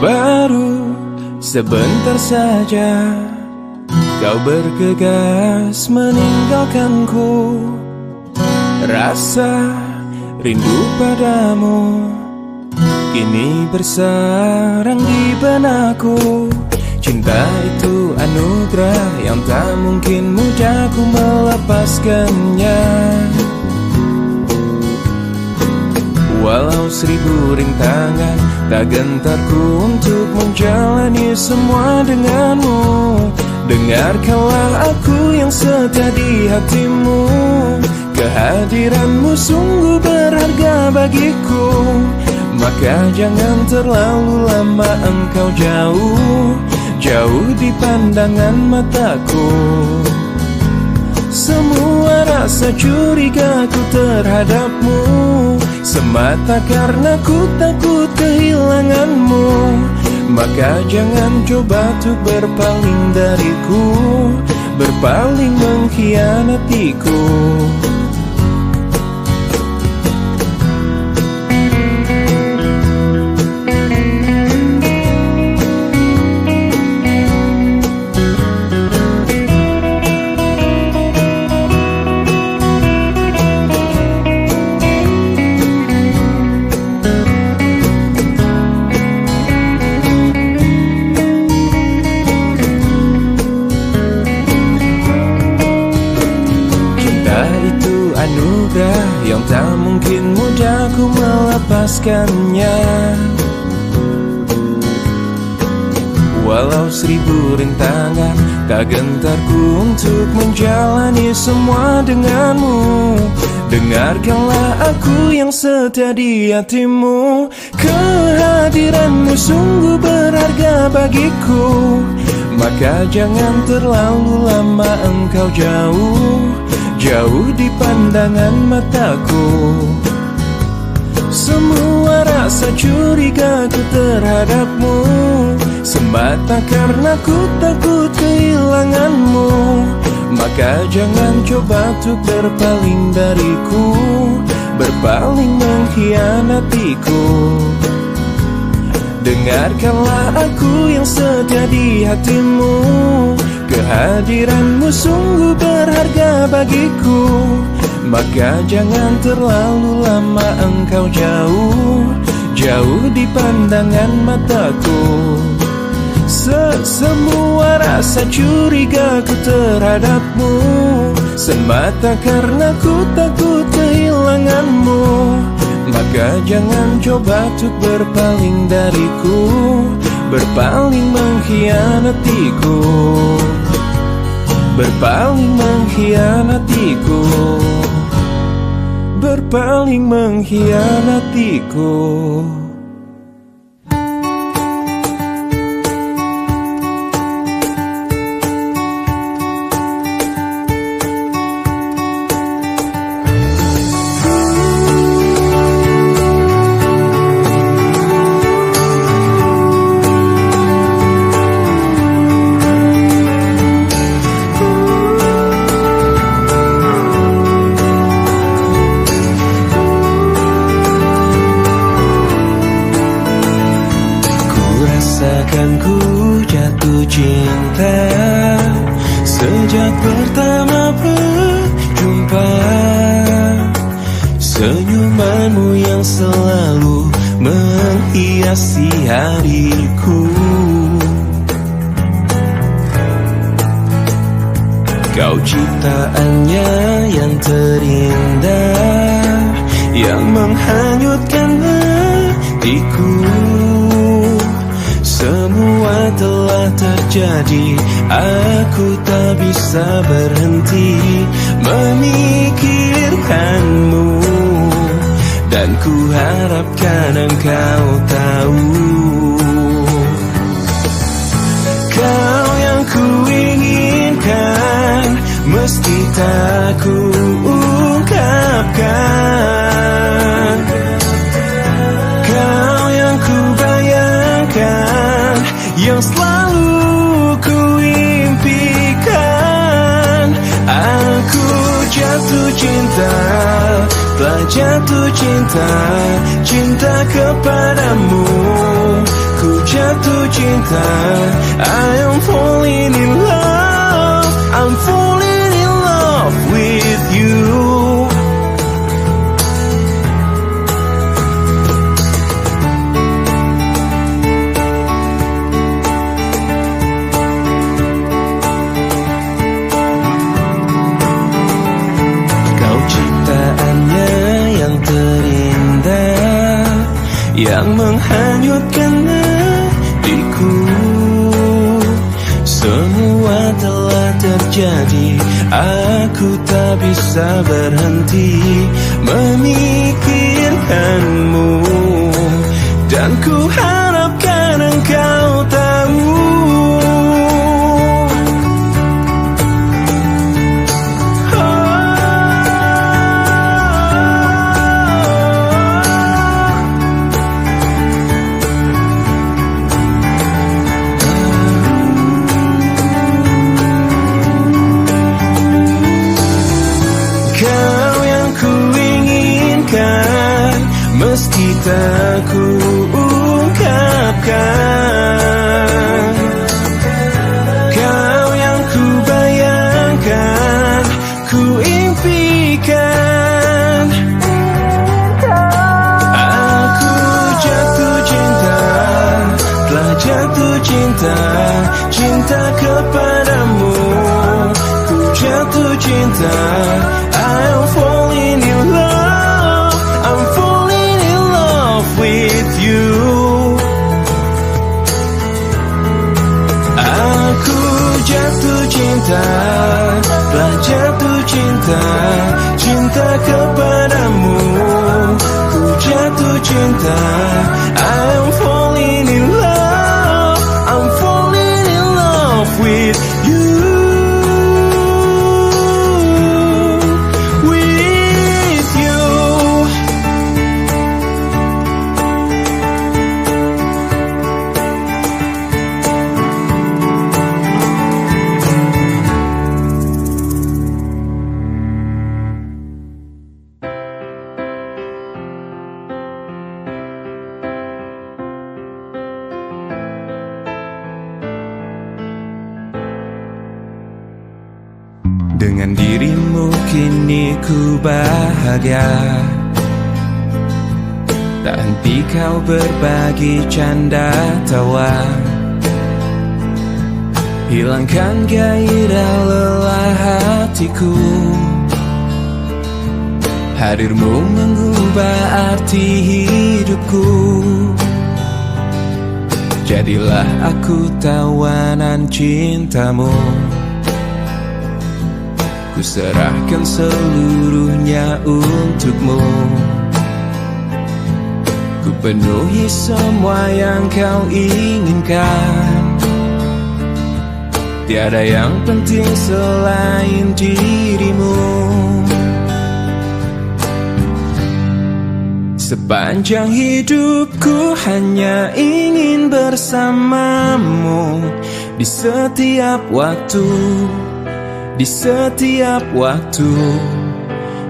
Baru sebentar saja kau bergegas meninggalkanku. Rasa rindu padamu kini bersarang di benakku. Cinta itu anugerah yang tak mungkin mudah ku melepaskannya. Walau 1000 rintangan, tak gentarku untuk menjalani semua denganmu. Dengarkanlah aku yang setia di hatimu. Kehadiranmu sungguh berharga bagiku. Maka jangan terlalu lama engkau jauh, jauh di pandangan mataku. Semua rasa curigaku terhadapmu semata karena ku takut kehilanganmu. Maka jangan coba untuk berpaling dariku, berpaling mengkhianatiku. Anugerah yang tak mungkin mudah ku melepaskannya. Walau 1000 rintangan, tak gentarku untuk menjalani semua denganmu. Dengarkanlah aku yang setia di hatimu. Kehadiranmu sungguh berharga bagiku. Maka jangan terlalu lama engkau jauh, jauh di pandangan mataku. Semua rasa curigaku terhadapmu semata karena ku takut kehilanganmu. Maka jangan coba untuk berpaling dariku, berpaling mengkhianatiku. Dengarkanlah aku yang setia di hatimu. Kehadiranmu sungguh berharga bagiku. Maka jangan terlalu lama engkau jauh, jauh di pandangan mataku. Semua rasa curigaku terhadapmu semata karena ku takut kehilanganmu. Maka jangan coba untuk berpaling dariku, berpaling mengkhianatiku, berpaling mengkhianatiku, berpaling mengkhianatiku. Rasakan ku jatuh cinta sejak pertama berjumpa. Senyumanmu yang selalu menghiasi hariku. Kau ciptaannya yang terindah, yang menghanyutkan hatiku. Semua telah terjadi, aku tak bisa berhenti memikirkanmu. Dan ku harapkan engkau tahu, kau yang ku inginkan, mesti tak ku ungkapkan. Kau yang ku bayangkan, yang selalu ku impikan. Aku jatuh cinta, telah jatuh cinta, cinta kepadamu. Ku jatuh cinta. I am falling in love, I'm falling in love with you. Kau ciptaannya yang terindah, yang menghanyutkan hatiku. Semua telah terjadi, aku tak bisa berhenti memikirkanmu. Dan ku harapkan engkau tahu, meski tak ku ungkapkan. Kau yang ku bayangkan, ku impikan. Aku jatuh cinta, telah jatuh cinta, cinta kepadamu. Ku jatuh cinta, I'm falling in love, I'm falling in love with you. Aku jatuh cinta, telah jatuh cinta, cinta kepadamu. Ku jatuh cinta, I'm falling in love, I'm falling in love with you. Dengan dirimu kini ku bahagia, tak henti kau berbagi canda tawa, hilangkan gairah lelah hatiku. Hadirmu mengubah arti hidupku. Jadilah aku tawanan cintamu. Ku serahkan seluruhnya untukmu. Ku penuhi semua yang kau inginkan. Tiada yang penting selain dirimu. Sepanjang hidupku hanya ingin bersamamu. Di setiap waktu, di setiap waktu.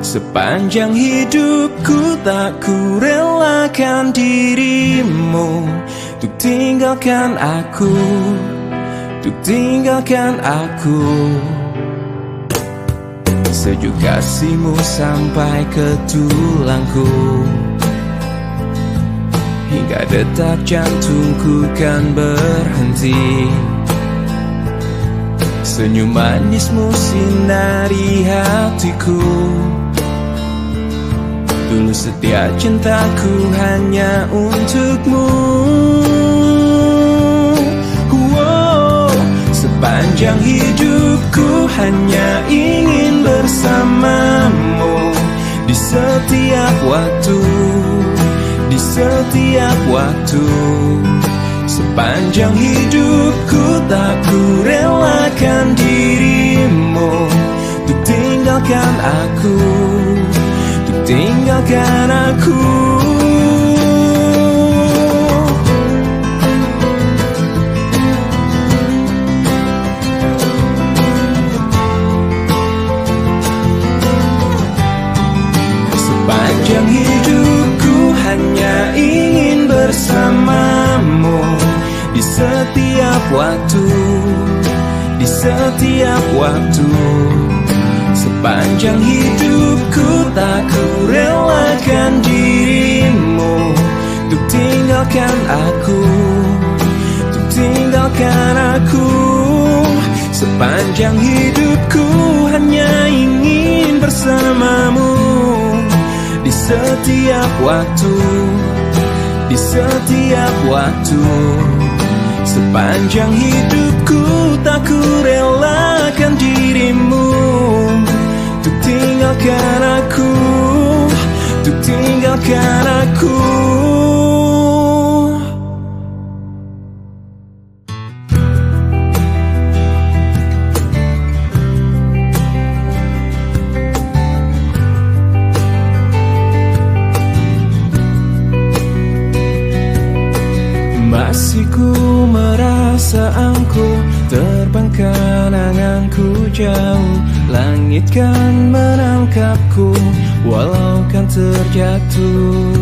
Sepanjang hidupku tak ku relakan dirimu. Untuk tinggalkan aku, untuk tinggalkan aku. Sejuk kasihmu sampai ke tulangku. Hingga detak jantungku kan berhenti. Senyum manismu sinari hatiku. Dulu setia cintaku hanya untukmu. Sepanjang hidupku hanya ingin bersamamu. Di setiap waktu, di setiap waktu. Sepanjang hidupku tak ku relakan dirimu. Untuk tinggalkan aku, untuk tinggalkan aku. Sepanjang hidupku hanya ingin bersamamu. Di waktu, di setiap waktu. Sepanjang hidupku tak ku relakan dirimu untuk tinggalkan aku, untuk tinggalkan aku. Sepanjang hidupku hanya ingin bersamamu, di setiap waktu, di setiap waktu. Sepanjang hidupku tak ku relakan dirimu untuk tinggalkan aku, untuk tinggalkan aku. Masih ku merasa angkuh, terbangkan anganku jauh. Langit kan menangkapku, walau kan terjatuh.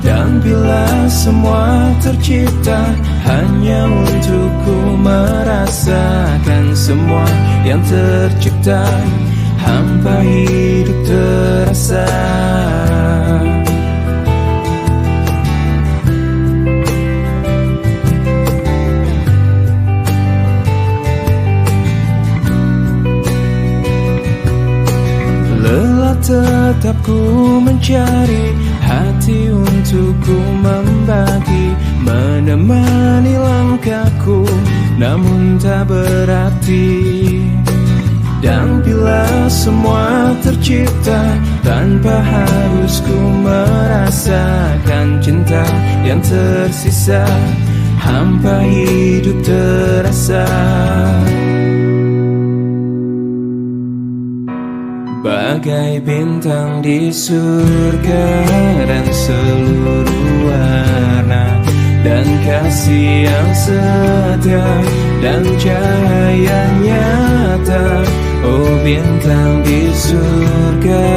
Dan bila semua tercipta hanya untukku merasakan semua yang tercipta, hampa hidup terasa. Tetap ku mencari hati untuk ku membagi, menemani langkahku, namun tak berarti. Dan bila semua tercipta tanpa harus ku merasakan cinta yang tersisa, hampa hidup terasa. Bagai bintang di surga dan seluruh warna, dan kasih yang setia dan cahaya nyata. Oh bintang di surga,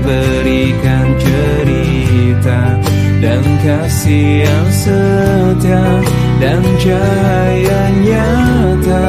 berikan cerita dan kasih yang setia dan cahaya nyata.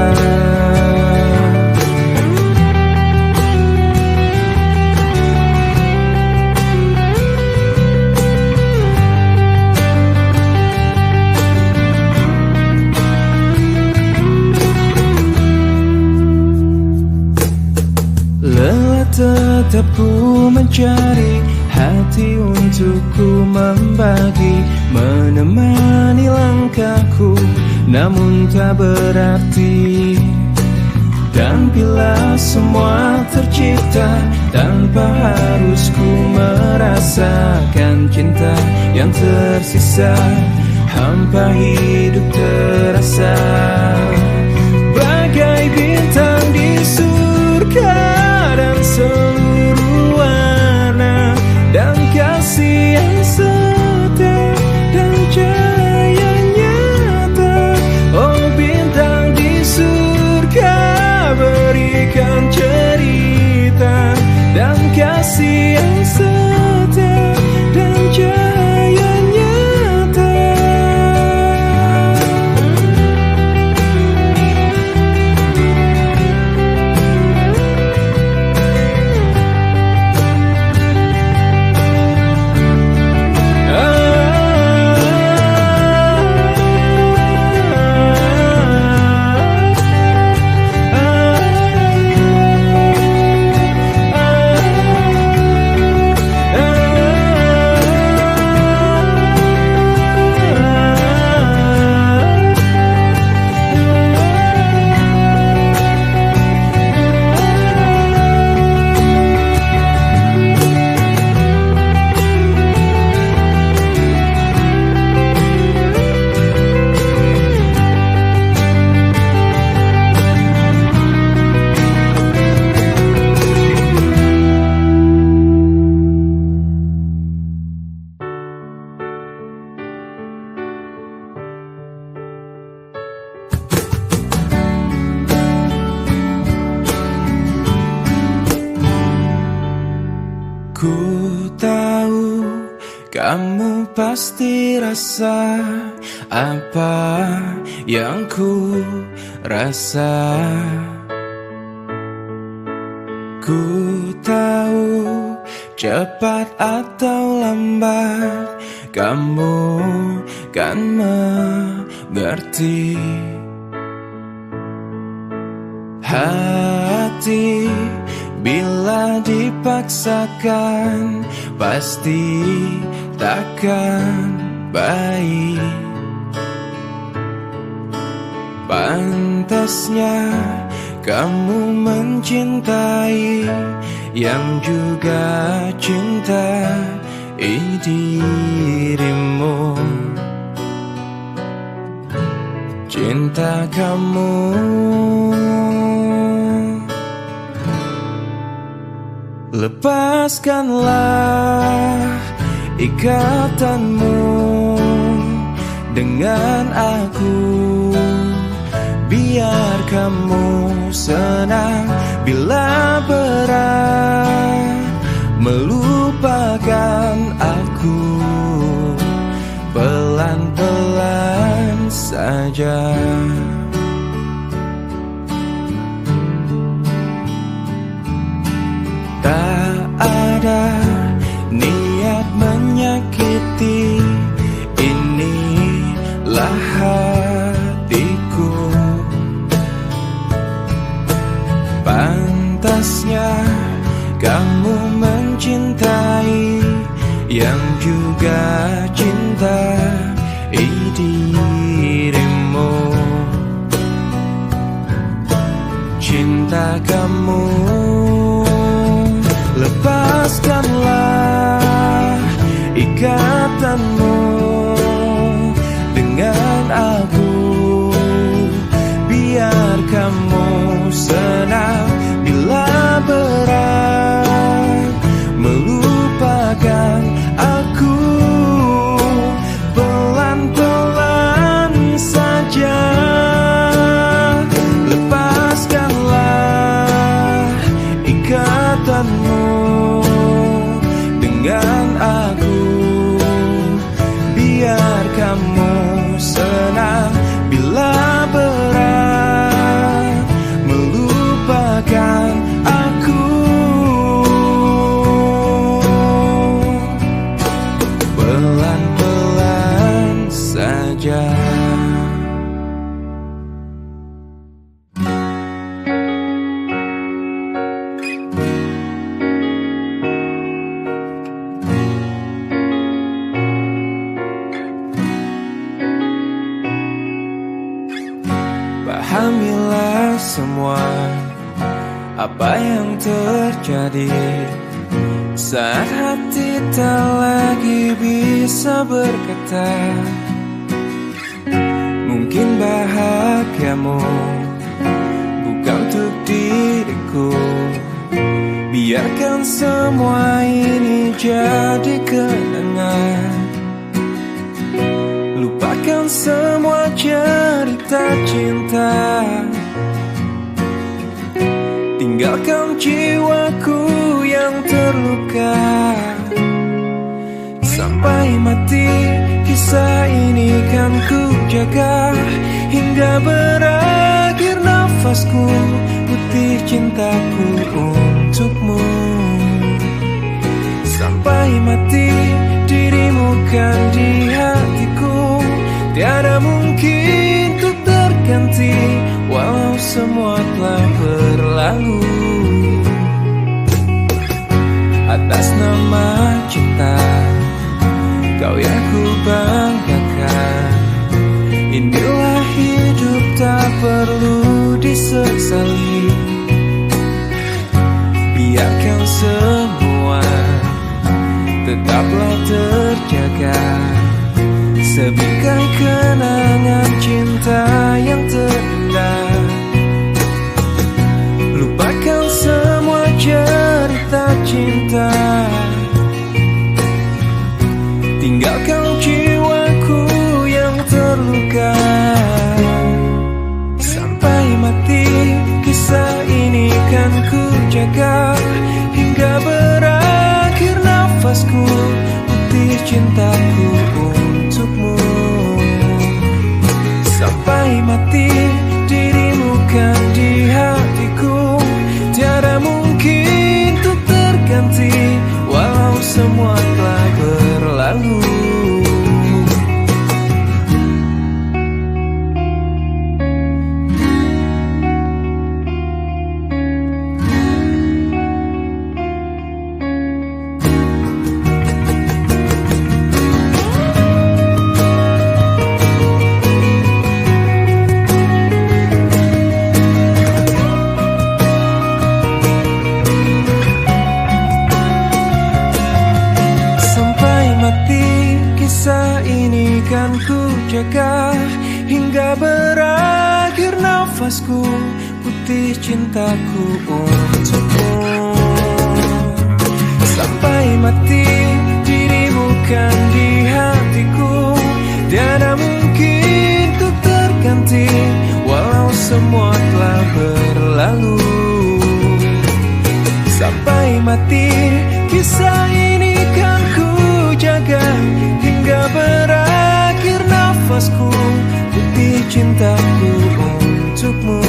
Tetap ku mencari hati untuk ku membagi, menemani langkahku, namun tak berarti. Dan bila semua tercipta tanpa harus ku merasakan cinta yang tersisa, hampa hidup terasa. Bagai bintang di surga dan seluruh warna, dan kasih yang setia dan cahaya nyata. Oh bintang di surga, berikan cerita dan kasih yang setia dan cahaya nyata. Ku tahu kamu pasti rasa apa yang ku rasa. Ku tahu cepat atau lambat kamu kan mengerti. Hati bila dipaksakan pasti takkan baik. Pantasnya kamu mencintai yang juga cintai dirimu. Cinta kamu lepaskanlah ikatanmu dengan aku. Biar kamu senang bila berat melupakan aku. Pelan-pelan saja. Tak ada niat menyakiti, inilah hatiku. Pantasnya kamu mencintai yang juga cintai dirimu. Cinta kamu lepaskanlah ikatanmu dengan aku. Biar kamu senang bila berat melupakan aku. Pelan-pelan saja. Lepaskanlah ikatanmu dengan aku. Biar kamu senang bila berat melupakan aku. Pelan-pelan saja. Pahamilah semua apa yang terjadi saat hati tak lagi bisa berkata. Mungkin bahagiamu bukan untuk diriku. Biarkan semua ini jadi kenangan. Lupakan semua cerita cinta. Tinggalkan jiwaku yang terluka. Sampai mati kisah ini kan ku jaga. Hingga berakhir nafasku, putih cintaku untukmu. Sampai mati dirimu kan di hatiku. Tiada mungkin untuk terganti walau semua telah berlalu. Atas nama cinta kau yang ku banggakan. Inilah hidup tak perlu disesali. Biarkan semua tetaplah terjaga. Sebingkai kenangan cinta yang terindah. Lupakan semua cerita cinta. Tinggalkan jiwaku yang terluka. Sampai mati kisah ini kan ku jaga. Hingga berakhir nafasku, putih cintaku untukmu. hingga berakhir nafasku, putih cintaku untukmu. Sampai mati dirimu kan di hatiku, tiada mungkin ku terganti walau semua telah berlalu. Sampai mati kisah ini kan ku jaga hingga berakhir nafasku, putih cintaku untukmu.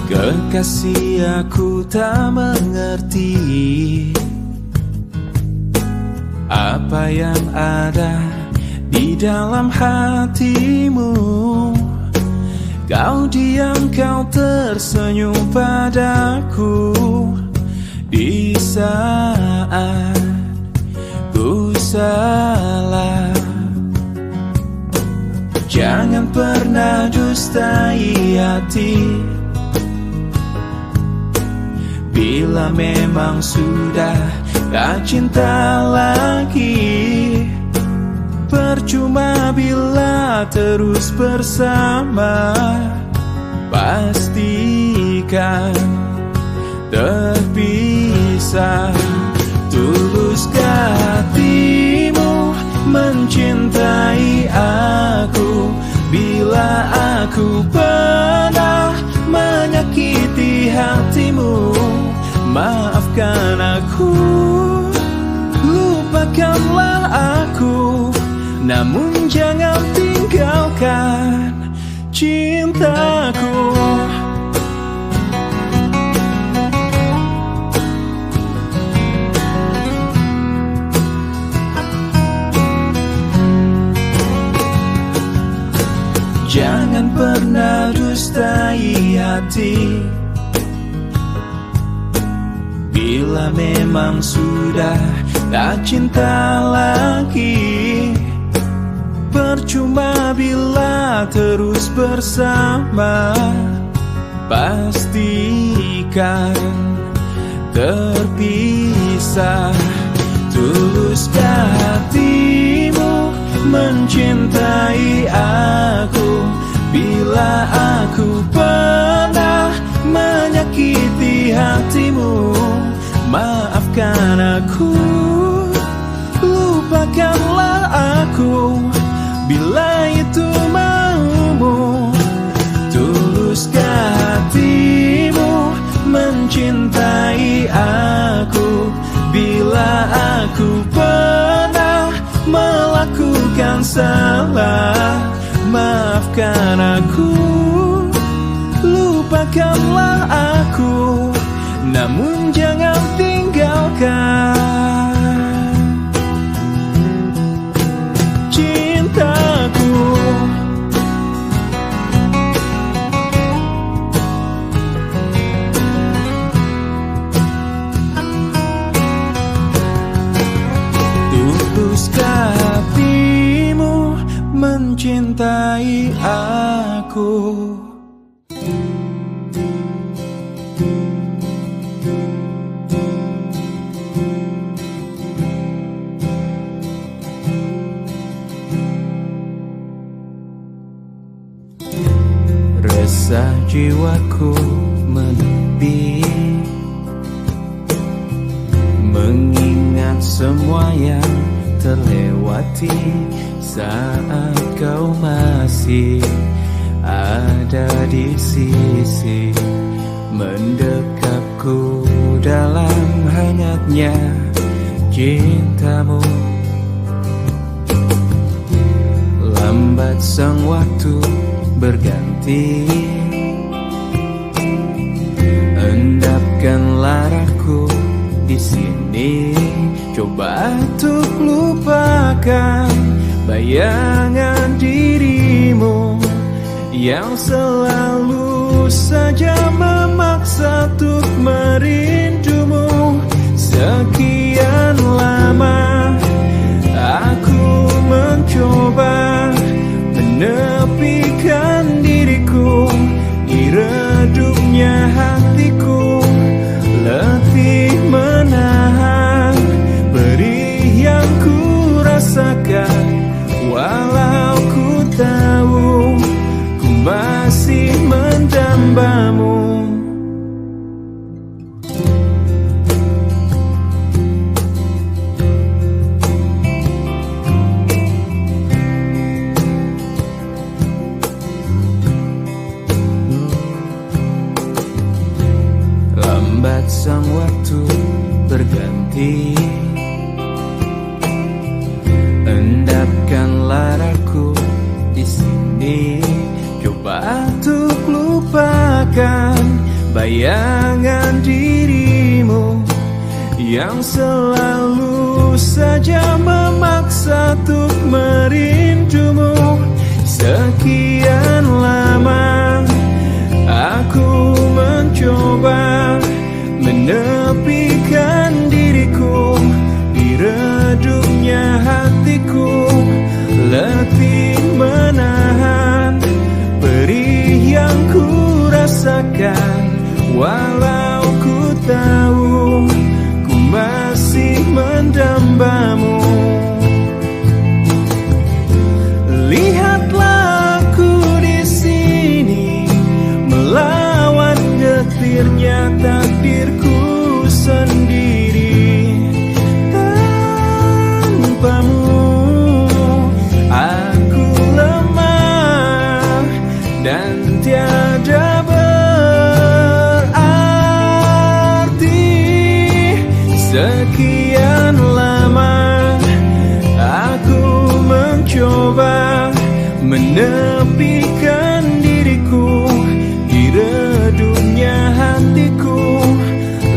Kekasih, aku tak mengerti apa yang ada di dalam hatimu. Kau diam, kau tersenyum padaku di saat ku salah. Jangan pernah dustai hati. Bila memang sudah tak cinta lagi, percuma bila terus bersama. Pastikan terpisah. Tuluskah hatimu mencintai aku? Bila aku pernah menyakiti hatimu, maafkan aku, lupakanlah aku, namun jangan tinggalkan cintaku. Jangan pernah dustai hati. Bila memang sudah tak cinta lagi, percuma bila terus bersama. Pastikan terpisah. Tuluskah hatimu mencintai aku? Bila aku pernah menyakiti hatimu, maafkan aku, lupakanlah aku, bila itu maumu. Tuluskah hatimu mencintai aku? Bila aku pernah melakukan salah, maafkan aku, lupakanlah aku, namun jangan tinggalkan cintaku. Tuluskah hatimu mencintai aku? Resah jiwaku menepi, mengingat semua yang terlewati saat kau masih ada di sisi, mendekapku dalam hangatnya cintamu. Lambat sang waktu berganti, endapkan darahku di sini. Coba untuk lupakan bayangan dirimu yang selalu saja memaksa untuk merindumu. Sekian lama aku mencoba menepikan diriku di redupnya hatiku, letih menahan perih yang ku rasakan. Walau ku tahu ku masih mendambamu. Lambat sang waktu berganti, endapkanlah aku di sini. Coba untuk lupakan bayangan dirimu yang selalu saja memaksa untuk merindumu. Sekian lama aku mencoba menepikan diriku di redupnya hatiku, letih menahan perih yang ku rasakan. Walau ku tahu ku masih mendambamu. Lihatlah aku di sini melawan getirnya takdirku sendiri. Tanpamu aku lemah dan tiada berarti. Sekian lama aku mencoba menepikan diriku di redupnya hatiku,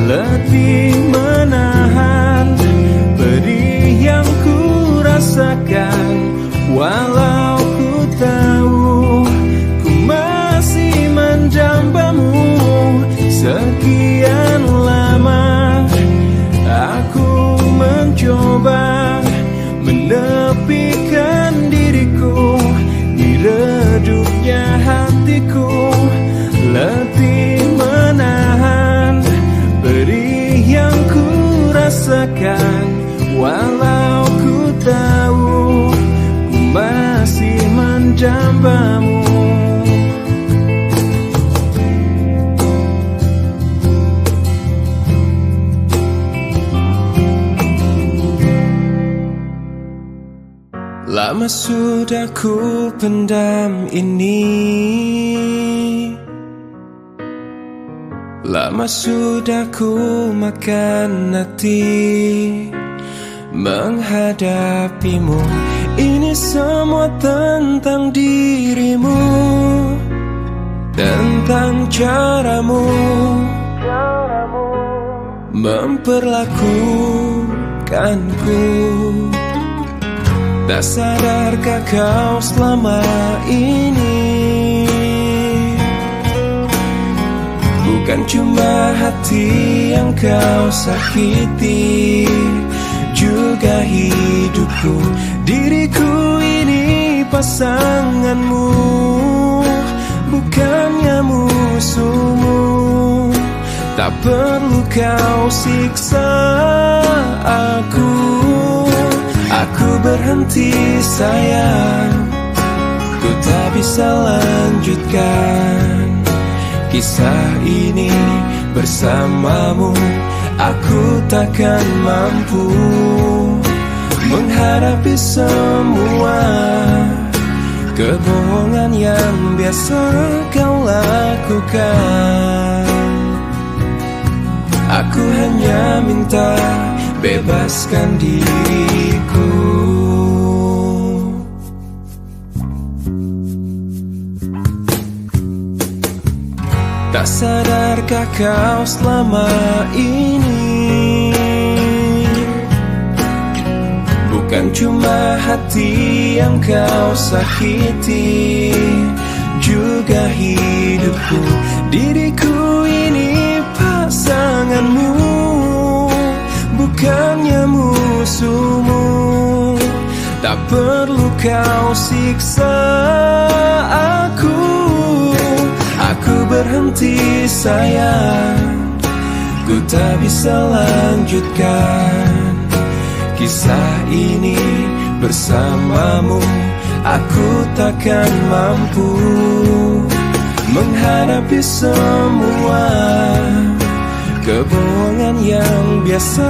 letih menahan perih yang ku rasakan. Walau ku tahu ku masih mendambamu. Sekian lama aku mencoba menepikan diriku di redupnya hatiku, letih menahan perih yang ku rasakan. Walau ku tahu ku masih mendambamu. Lama sudah ku pendam ini, lama sudah ku makan hati menghadapimu. Ini semua tentang dirimu, tentang caramu memperlakukanku. Tak sadarkah kau selama ini bukan cuma hati yang kau sakiti, juga hidupku. Diriku ini pasanganmu, bukannya musuhmu. Tak perlu kau siksa aku. Aku berhenti sayang, ku tak bisa lanjutkan kisah ini bersamamu. Aku takkan mampu menghadapi semua kebohongan yang biasa kau lakukan. Aku hanya minta bebaskan diriku. Tak sadarkah kau selama ini bukan cuma hati yang kau sakiti, juga aku. Diriku ini pasanganmu, bukannya musuhmu. Tak perlu kau siksa aku. Aku berhenti sayang, ku tak bisa lanjutkan kisah ini bersamamu. Aku takkan mampu menghadapi semua kebohongan yang biasa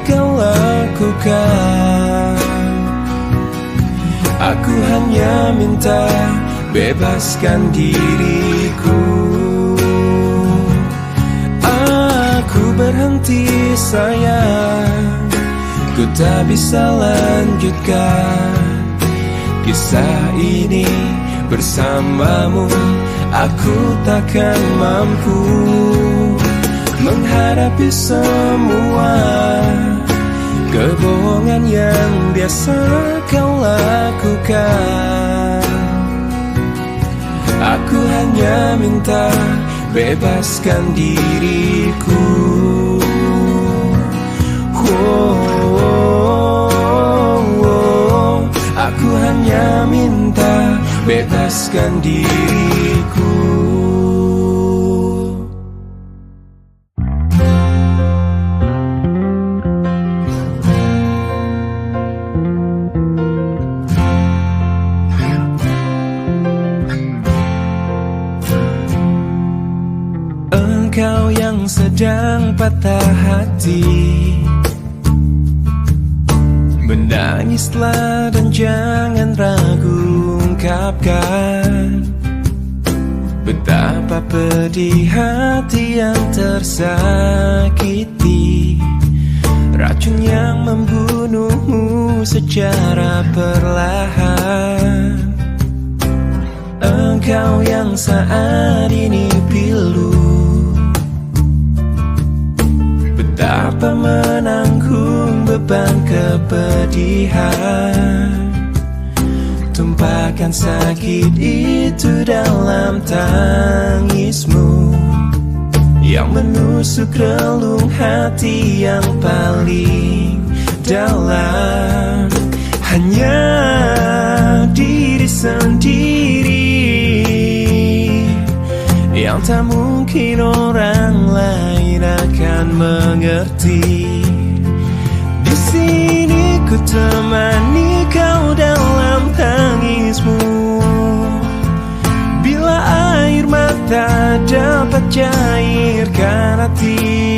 kau lakukan. Aku hanya minta bebaskan diriku. Aku berhenti sayang, ku tak bisa lanjutkan kisah ini bersamamu. Aku takkan mampu menghadapi semua kebohongan yang biasa kau lakukan. Aku hanya minta bebaskan diriku. Aku hanya minta bebaskan diriku. Engkau yang sedang patah hati, menangislah dan jangan ragu ungkapkan betapa pedih hati yang tersakiti, racun yang membunuhmu secara perlahan. Engkau yang saat ini pilu, betapa menanggung beban kepedihan. Tumpahkan sakit itu dalam tangismu yang menusuk relung hati yang paling dalam. Hanya diri sendiri yang tak mungkin orang lain akan mengerti. Di sini ku temani kau dalam tangismu. Bila air mata dapat cairkan hati,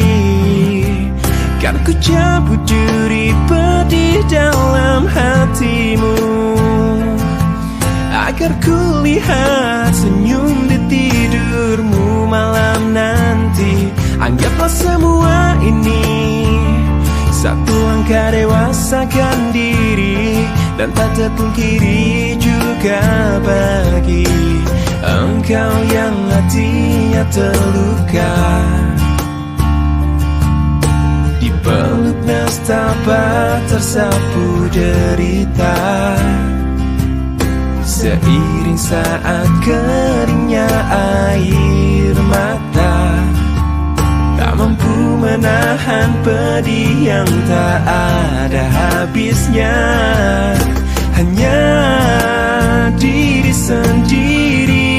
kan ku cabut duri pedih dalam hatimu, agar ku lihat senyum di tidurmu malam nanti. Anggaplah semua ini satu langkah dewasakan diri, dan tak terpungkiri juga bagi engkau yang hatinya terluka, dipeluk nestapa tersapu derita. Seiring saat keringnya air mata, tak mampu menahan pedih yang tak ada habisnya. Hanya diri sendiri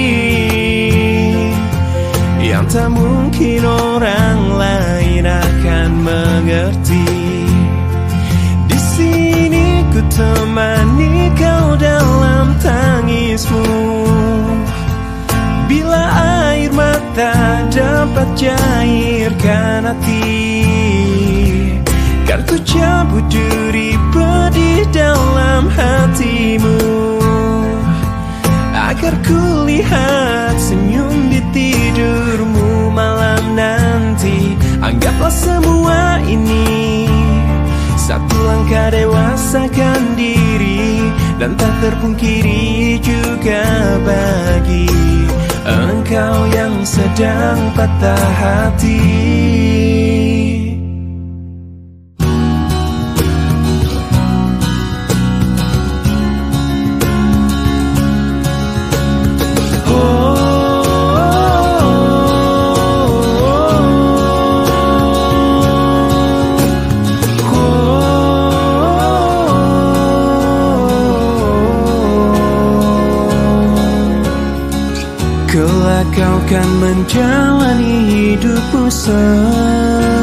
yang tak mungkin orang lain akan mengerti. Di sini ku temani kau dalam tangismu. Bila air mata dapat cairkan hati, kan ku cabut duri pedih dalam hatimu, agar ku lihat senyum di tidurmu malam nanti. Anggaplah semua ini satu langkah dewasakan diri, dan tak terpungkiri juga bagi engkau yang sedang patah hati. Kelak kau kan menjalani hidupmu sendiri,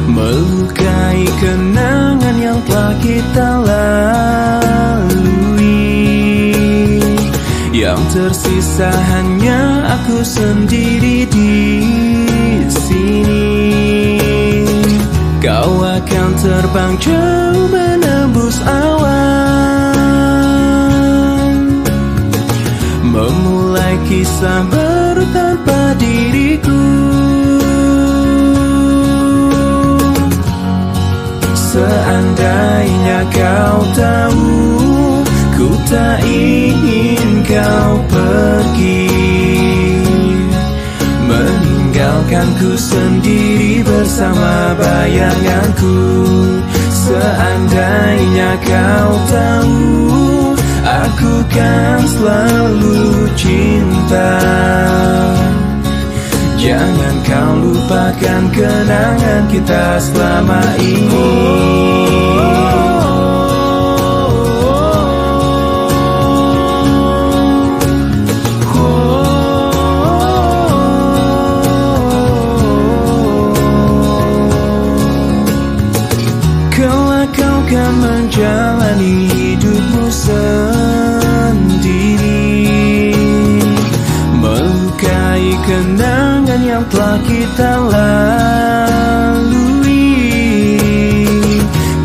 melukai kenangan yang telah kita lalui. Yang tersisa hanya aku sendiri di sini. Kau akan terbang jauh menembus awan, memulai kisah baru tanpa diriku. Seandainya kau tahu, ku tak ingin kau pergi, meninggalkanku sendiri bersama bayanganku. Seandainya kau tahu, aku kan selalu cinta. Jangan kau lupakan kenangan kita selama ini. Kelak kau kan menjalani hidupmu sendiri, melukai kenangan yang telah kita lalui.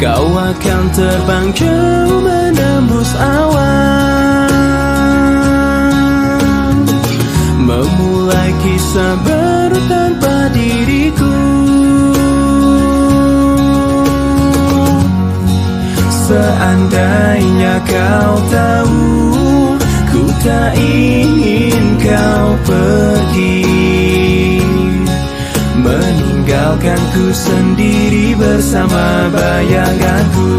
Kau akan terbang jauh menembus awan, memulai kisah baru tanpa diriku. Seandainya kau tahu, ku tak ingin kau pergi, meninggalkanku sendiri bersama bayanganku.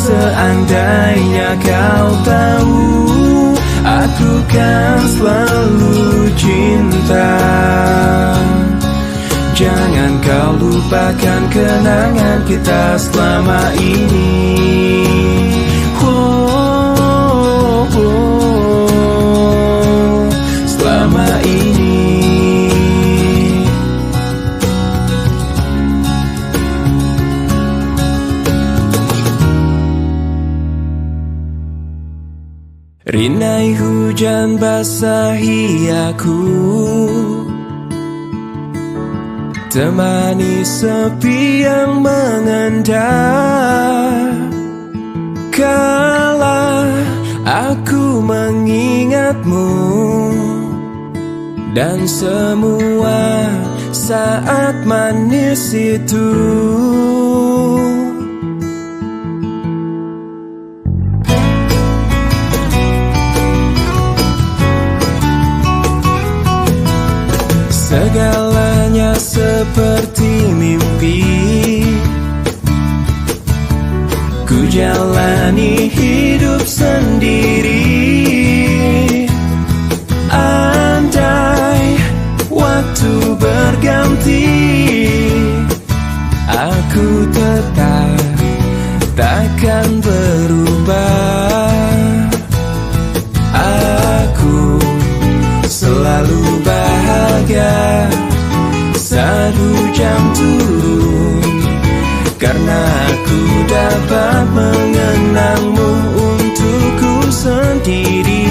Seandainya kau tahu, aku kan selalu cinta. Jangan kau lupakan kenangan kita selama ini. Selama ini. Rinai hujan basahi aku, temani sepi yang mengendap. Kala aku mengingatmu dan semua saat manis itu. Segalanya seperti mimpi, ku jalani hidup sendiri. Andai waktu berganti, aku tetap takkan berubah. Aku selalu bahagia saat hujan turun, karena aku dapat mengenangmu untukku sendiri.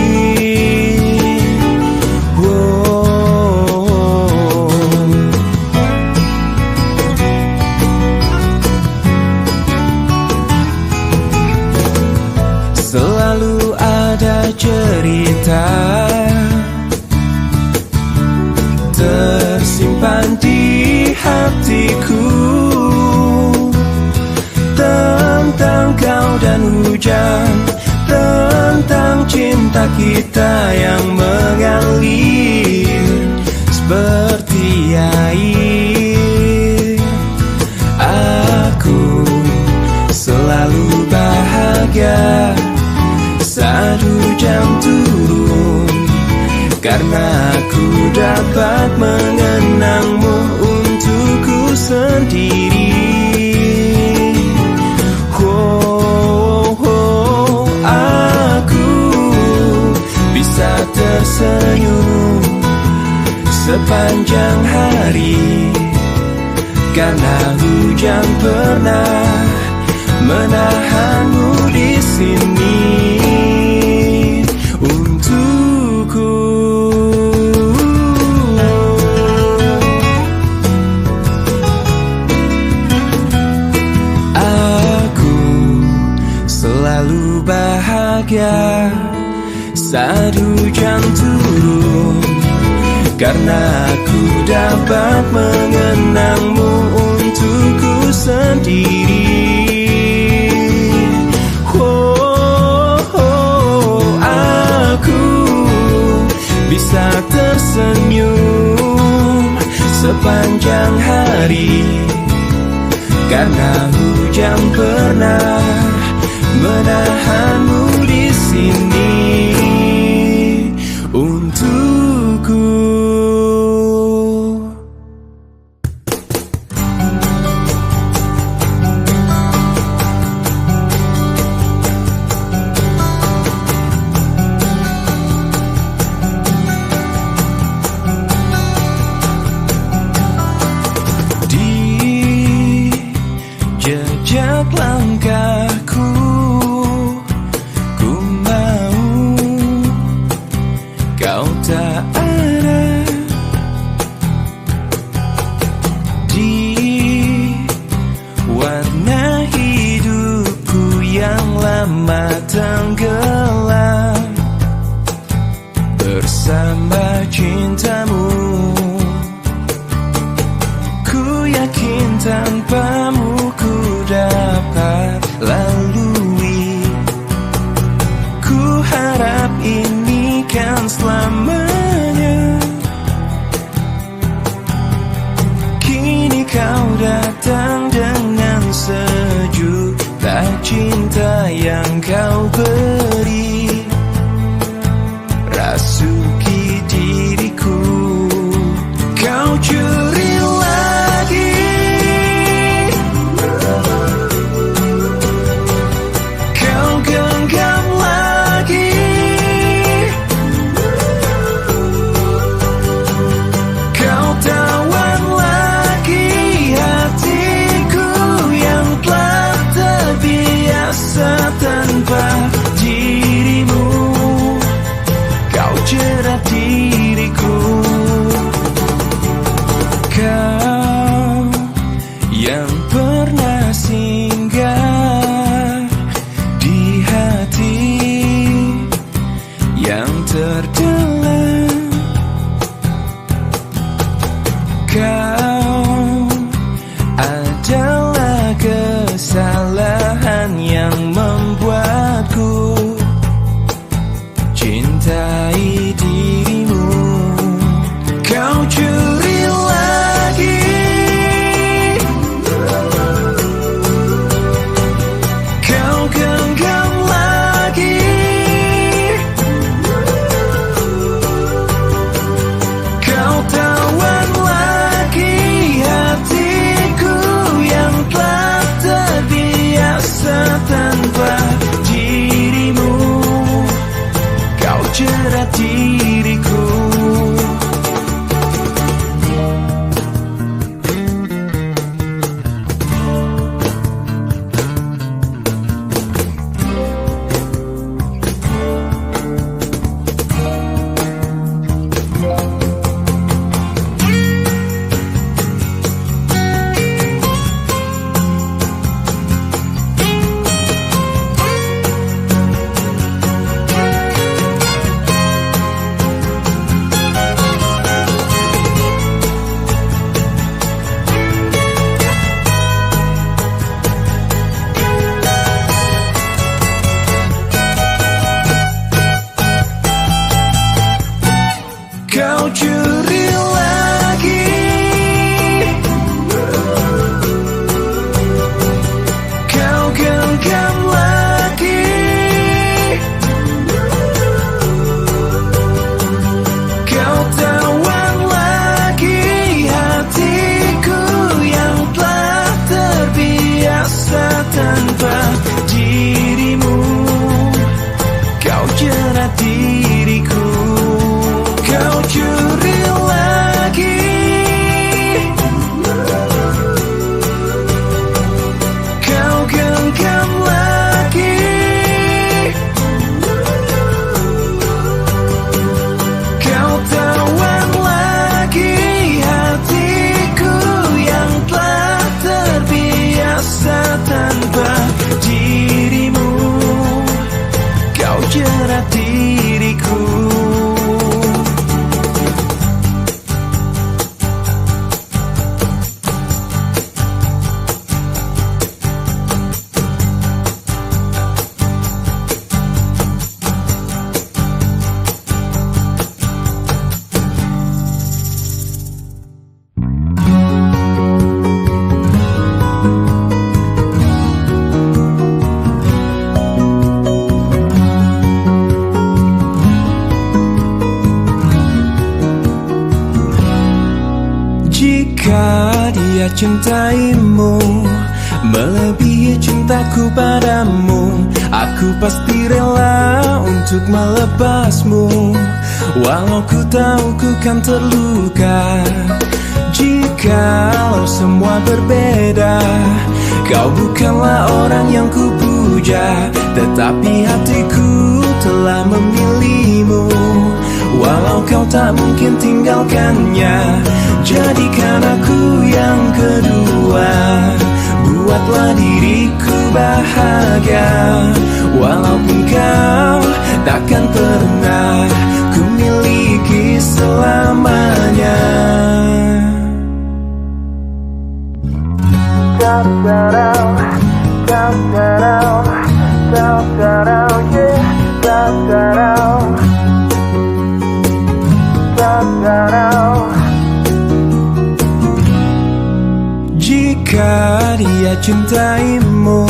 Selalu ada cerita tersimpan di hatiku tentang kau dan hujan, tentang cinta kita yang mengalir seperti air. Aku selalu bahagia saat hujan turun, karena aku dapat mengenangmu untukku sendiri. Aku tersenyum sepanjang hari, karena hujan pernah menahanmu di sini untukku. Aku selalu bahagia saat hujan turun, karena aku dapat mengenangmu untukku sendiri. Aku bisa tersenyum sepanjang hari, karena hujan pernah menahanmu di sini untukku. Jejak langkahku, ku mau kau tak ada di warna hidupku yang lama tenggelam bersama cintamu. Ku yakin tanpamu ku dapat lalui. Ku harap ini kan selamanya. Kini kau datang dengan sejuta cinta yang kau beri, rasuki diriku. Kau curi lagi, kau genggam lagi, kau tawan lagi hatiku yang telah terbiasa tanpa dirimu. Kau jerat diriku. Kau yang pernah singgah di hati yang terdalam. Kau adalah kesalahan yang membuatku cintai dirimu. Kau curi lagi, kau genggam lagi, kau tawan lagi hatiku yang telah terbiasa tanpa dirimu. Kau jerat diriku. cintaimu melebihi cintaku padamu. Aku pasti rela untuk melepasmu, walau ku tahu ku kan terluka. Jikalau semua berbeda, kau bukanlah orang yang ku puja, tetapi hatiku telah memilihmu. Walau kau tak mungkin tinggalkannya, jadikan aku yang kedua. Buatlah diriku bahagia, walaupun kau takkan pernah ku miliki selamanya. Jika dia cintaimu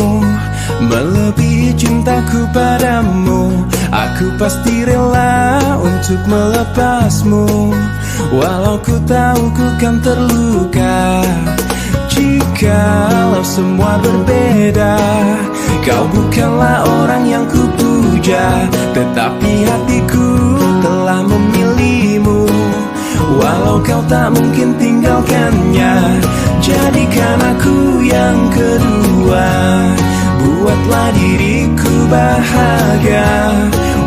melebihi cintaku padamu, aku pasti rela untuk melepasmu, walau ku tahu ku kan terluka. Jikalau semua berbeda, kau bukanlah orang yang ku puja, tetapi hatiku telah memilihmu. Walau kau tak mungkin tinggalkannya, jadikan aku yang kedua. Buatlah diriku bahagia,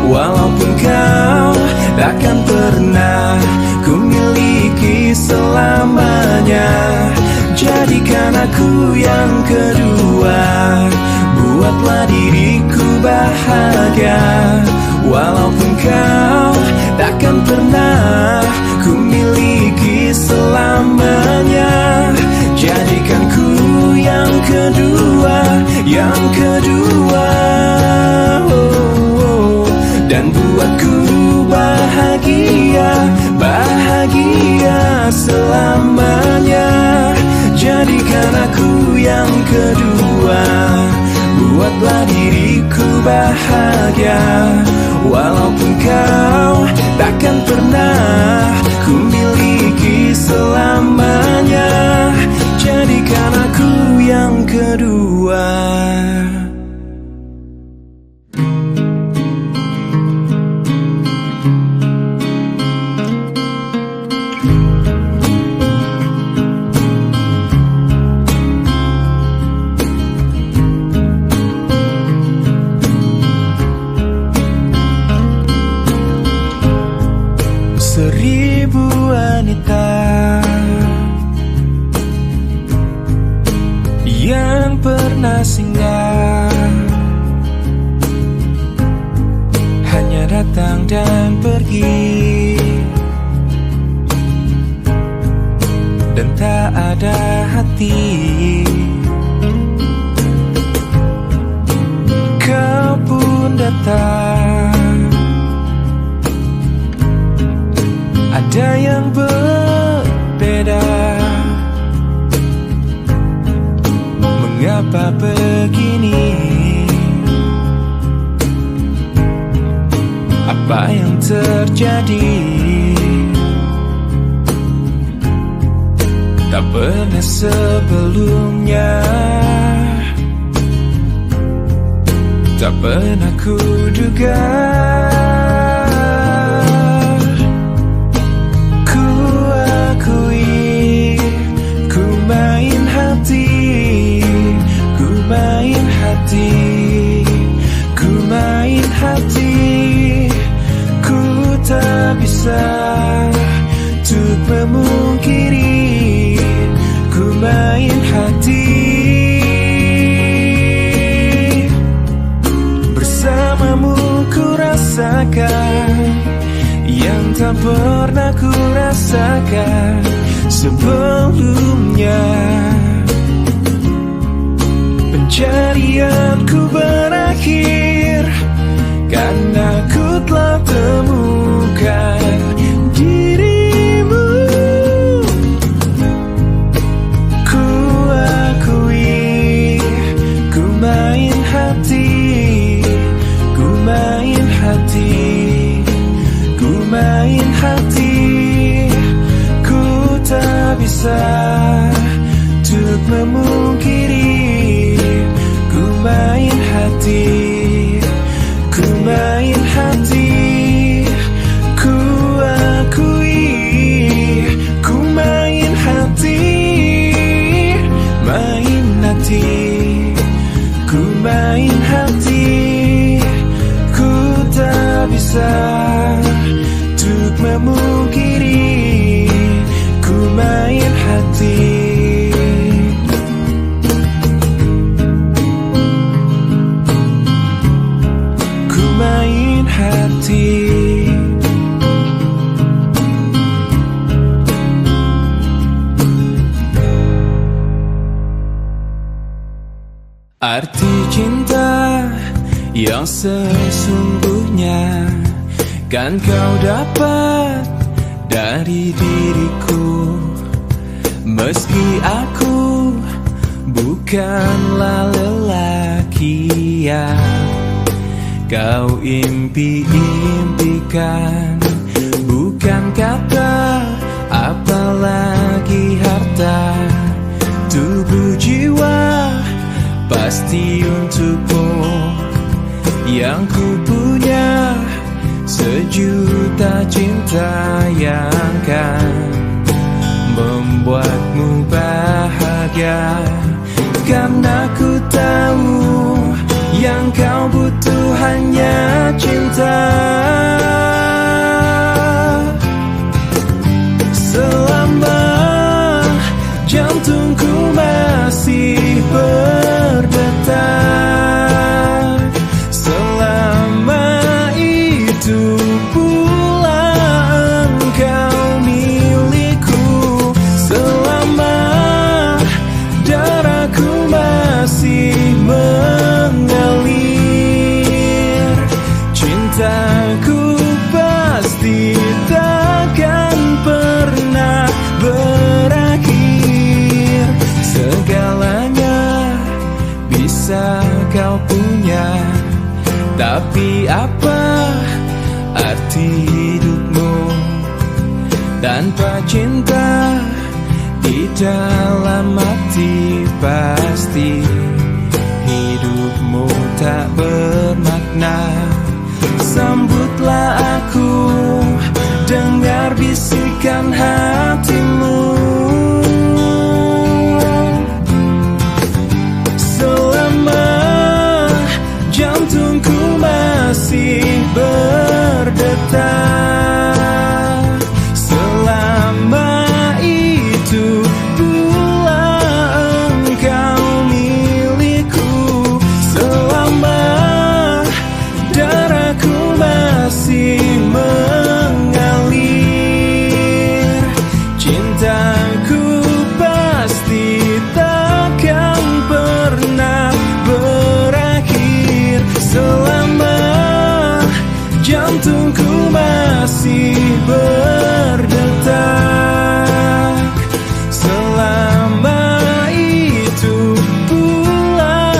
walaupun kau takkan pernah ku miliki selamanya. Jadikan aku yang kedua. Buatlah diriku bahagia, walaupun kau takkan pernah ku miliki selamanya. Jadikan ku yang kedua, yang kedua, dan buatku bahagia, bahagia selamanya. Jadikan aku yang kedua. Buatlah diriku bahagia, walaupun kau takkan pernah ku miliki selamanya. Jadikan aku yang kedua. Seribu wanita yang pernah singgah hanya datang dan pergi, dan tak ada hati. Kau pun datang, ada yang berbeda. Mengapa begini? Apa yang terjadi? Tak pernah sebelumnya, tak pernah kuduga. Ku main hati, ku tak bisa untuk memungkiri. Ku main hati, bersamamu ku rasakan yang tak pernah ku rasakan sebelumnya. Pencarianku berakhir karena ku telah temukan dirimu. Ku akui, ku main hati, ku main hati, ku main hati. Ku tak bisa untuk memungkiri. Ku main hati, ku main hati, ku akui. Ku main hati, main hati, ku main hati. Ku tak bisa untuk memungkiri. Ku main hati. Ku main hati. Arti cinta yang sesungguhnya kan kau dapat dari diriku. Meski aku bukanlah lelaki yang kau impi-impikan, bukan kata apalagi harta, tubuh jiwa pasti untukmu. Yang ku punya sejuta cinta yang kan membuatmu bahagia. Karena ku tahu yang kau butuh hanya cinta. Selama jantungku masih berdetak, selama itu pula engkau milikku. Selama darahku masih mengalir, cintaku pasti takkan pernah berakhir. Segalanya bisa kau punya, tapi apa arti hidupmu tanpa cinta di dalam hati? Pasti hidupmu tak bermakna. Sambutlah aku, dengar bisikan hatimu. Selama jantungku masih berdetak, selama itu pula engkau milikku. Selama darahku masih mengalir, cintaku pasti takkan pernah berakhir. Selama jantungku masih berdetak, selama itu pula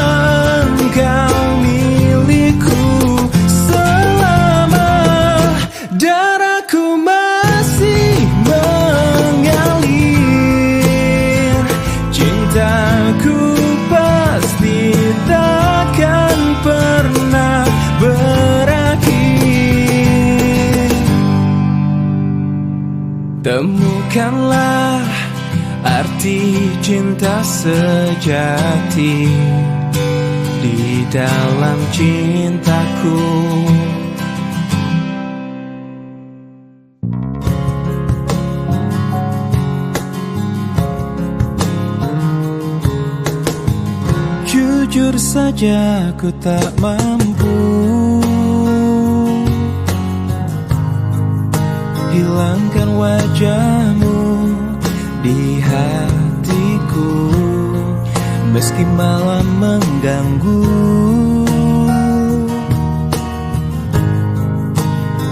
engkau milikku. Selama darahku masih mengalir, cintaku pasti takkan pernah berakhir. Temukanlah arti cinta sejati di dalam cintaku. Jujur saja ku tak mampu hilangkan wajahmu di hatiku, meski malam mengganggu.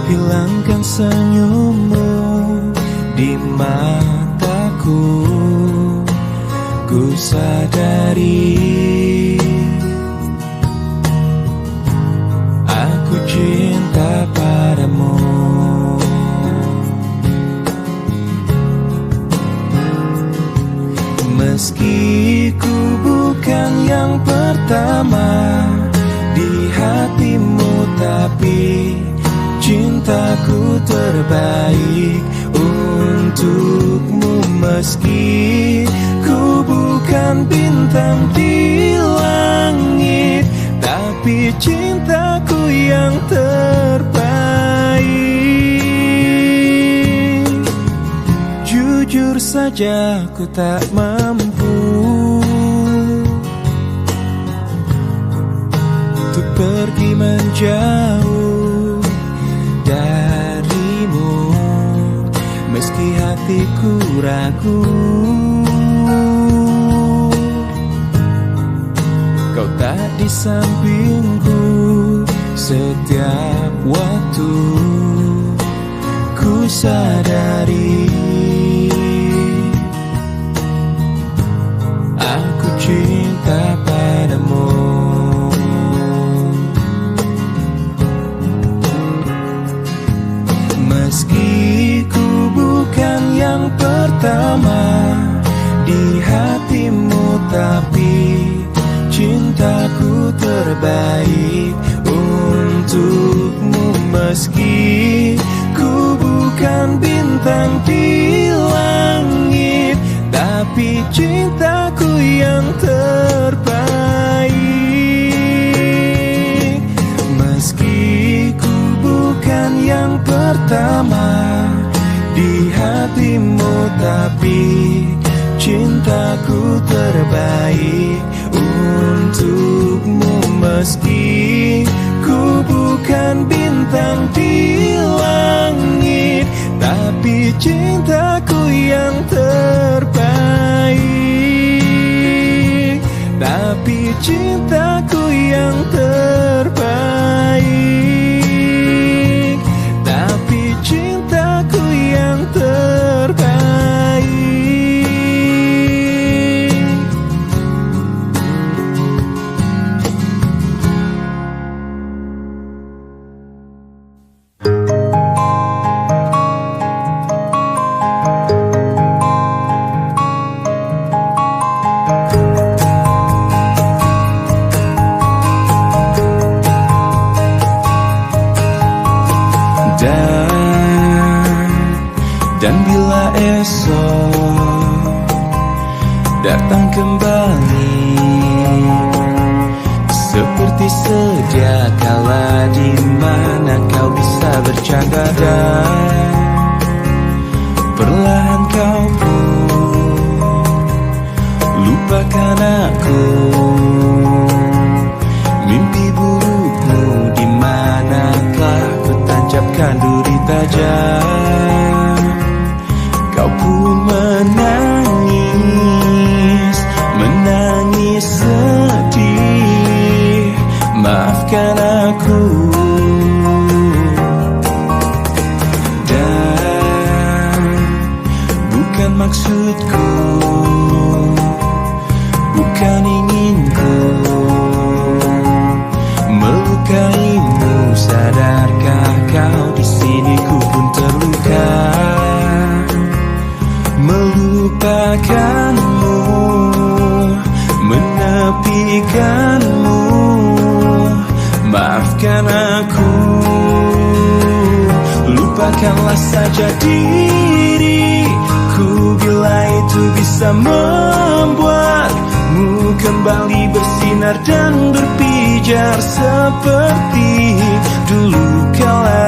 Hilangkan senyummu di mataku. Ku sadari aku cinta padamu. Meski ku bukan yang pertama di hatimu, tapi cintaku terbaik untukmu. Meski ku bukan bintang di langit, tapi cintaku yang terbaik. Jujur saja ku tak mampu untuk pergi menjauh darimu, meski hatiku ragu. Kau tak di sampingku setiap waktu. Ku sadari aku cinta padamu. Meski ku bukan yang pertama di hatimu, tapi cintaku terbaik untukmu. Meski ku bukan bintang di langit, tapi cintaku yang terbaik. Meski ku bukan yang pertama di hatimu, tapi cintaku terbaik untukmu. Meski ku bukan bintang di langit, tapi cintaku yang terbaik. Tapi cintaku yang terbaik. Tapi cintaku yang terbaik. Dan bila esok datang kembali seperti sedia kala, di mana kau bisa bercanda dan perlahan kau pun lupakan aku. Mimpi burukmu di manakah ku tancapkan duri tajam. Kau pun menangis, menangis sedih. Maafkan aku. Dan bukan maksudku, bukan inginku melukaimu. Sadarkah kau di sini ku pun terluka, melupakanmu, menepikanmu. Maafkan aku. Lupakanlah saja diriku bila itu bisa membuatmu kembali bersinar dan berpijar seperti dulu kala.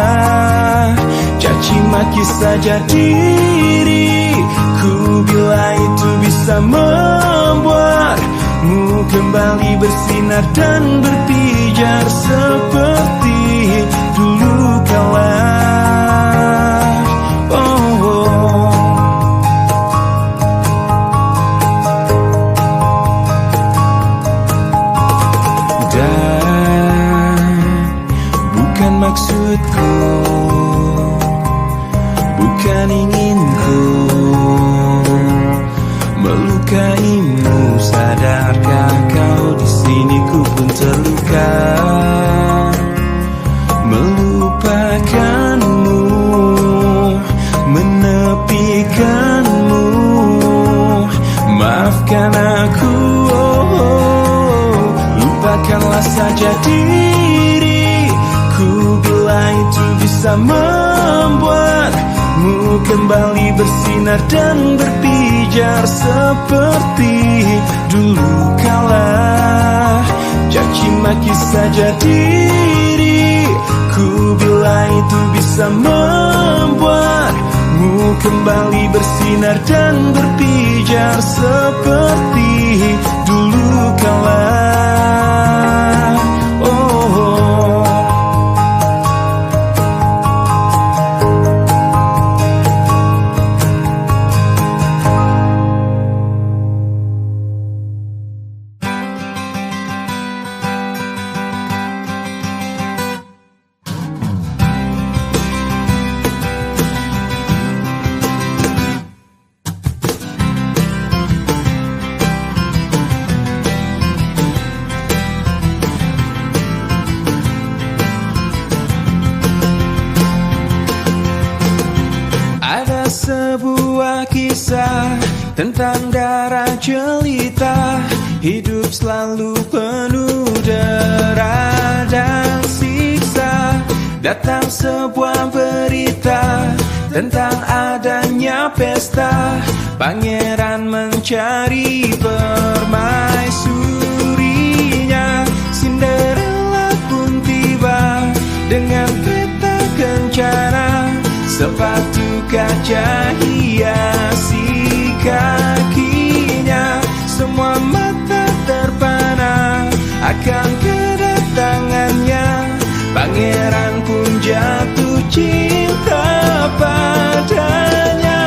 Caci maki saja diriku bila itu bisa membuatmu kembali bersinar dan berpijar seperti dulu kala. Dan bukan maksudku, bukan inginku melukaimu. Sadarkah kau di sini ku pun terluka, melupakanmu, menepikanmu. Maafkan diri. Ku bila itu bisa membuatmu kembali bersinar dan berpijar seperti dulu kala. Caci maki saja diri. Ku bila itu bisa membuatmu kembali bersinar dan berpijar seperti dulu kala. Sebuah kisah tentang darah jelita, hidup selalu penuh dera dan siksa. Datang sebuah berita tentang adanya pesta, pangeran mencari permaisurinya. Cinderella pun tiba dengan kereta kencana, sepatu kaca hiasi kakinya. Semua mata terpana akan kedatangannya, pangeran pun jatuh cinta padanya.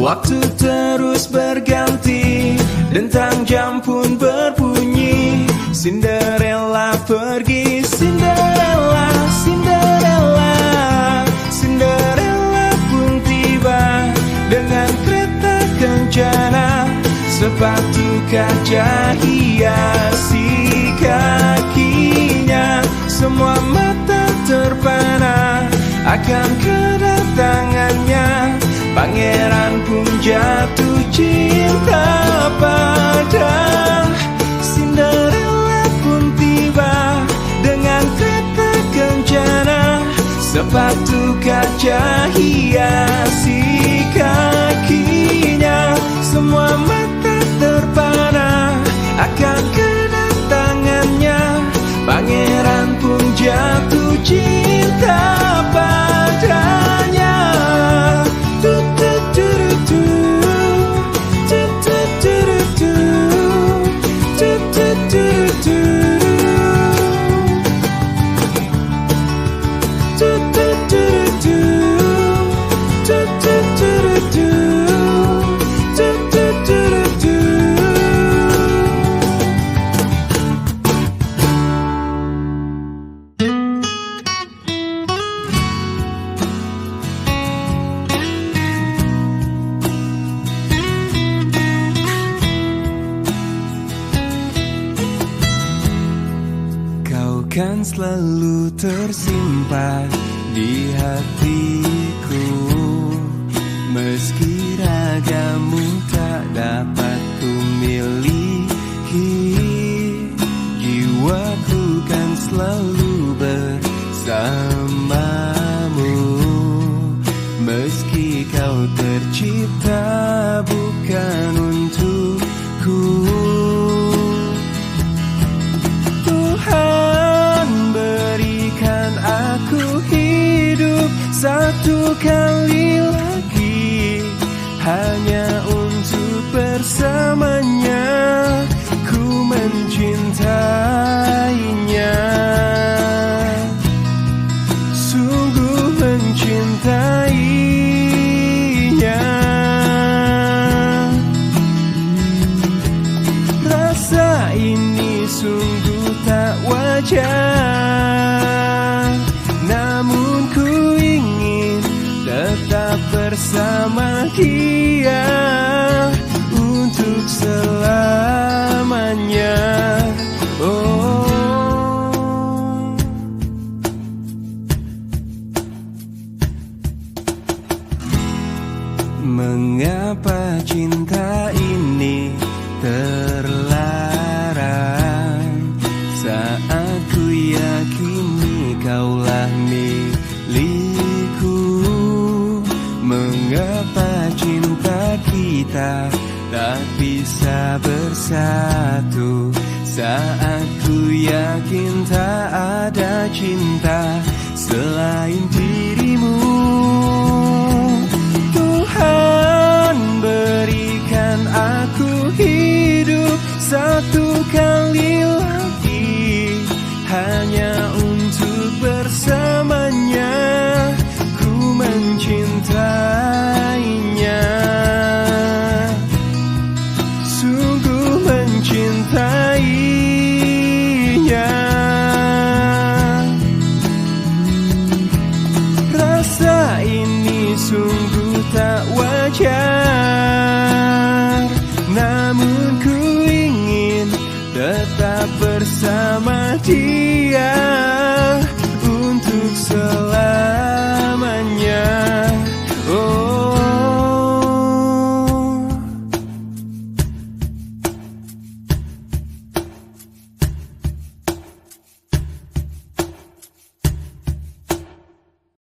Waktu terus berganti, dentang jam pun berbunyi. Cinderella pergi, Cinderella, Cinderella. Cinderella pun tiba dengan kereta kencana, sepatu kaca hiasi kakinya. Semua mata terpana akan kedatangannya, pangeran pun jatuh cinta pada. Cinderella pun tiba dengan kereta kencana, sepatu kaca hiasi kakinya. Semua mata terpana akan kedatangannya, pangeran pun jatuh cinta padanya. Kan selalu tersimpan di hatiku, meski ragamu tak dapat ku miliki. Jiwaku kan selalu bersamamu, meski kau tercipta bukan untukku. Aku hidup satu kali lagi, hanya untuk bersamanya. Ku mencintainya, sungguh mencintainya. Rasa ini sungguh tak wajar, namun ku ingin tetap bersama dia untuk selamanya. Oh, kita tak bisa bersatu. Saat ku yakin tak ada cinta selain dirimu. Tuhan berikan aku hidup satu kali lagi, hanya untuk bersamanya ku mencintainya, sungguh mencintainya. Rasa ini sungguh tak wajar, namun ku ingin tetap bersama dia untuk selamanya.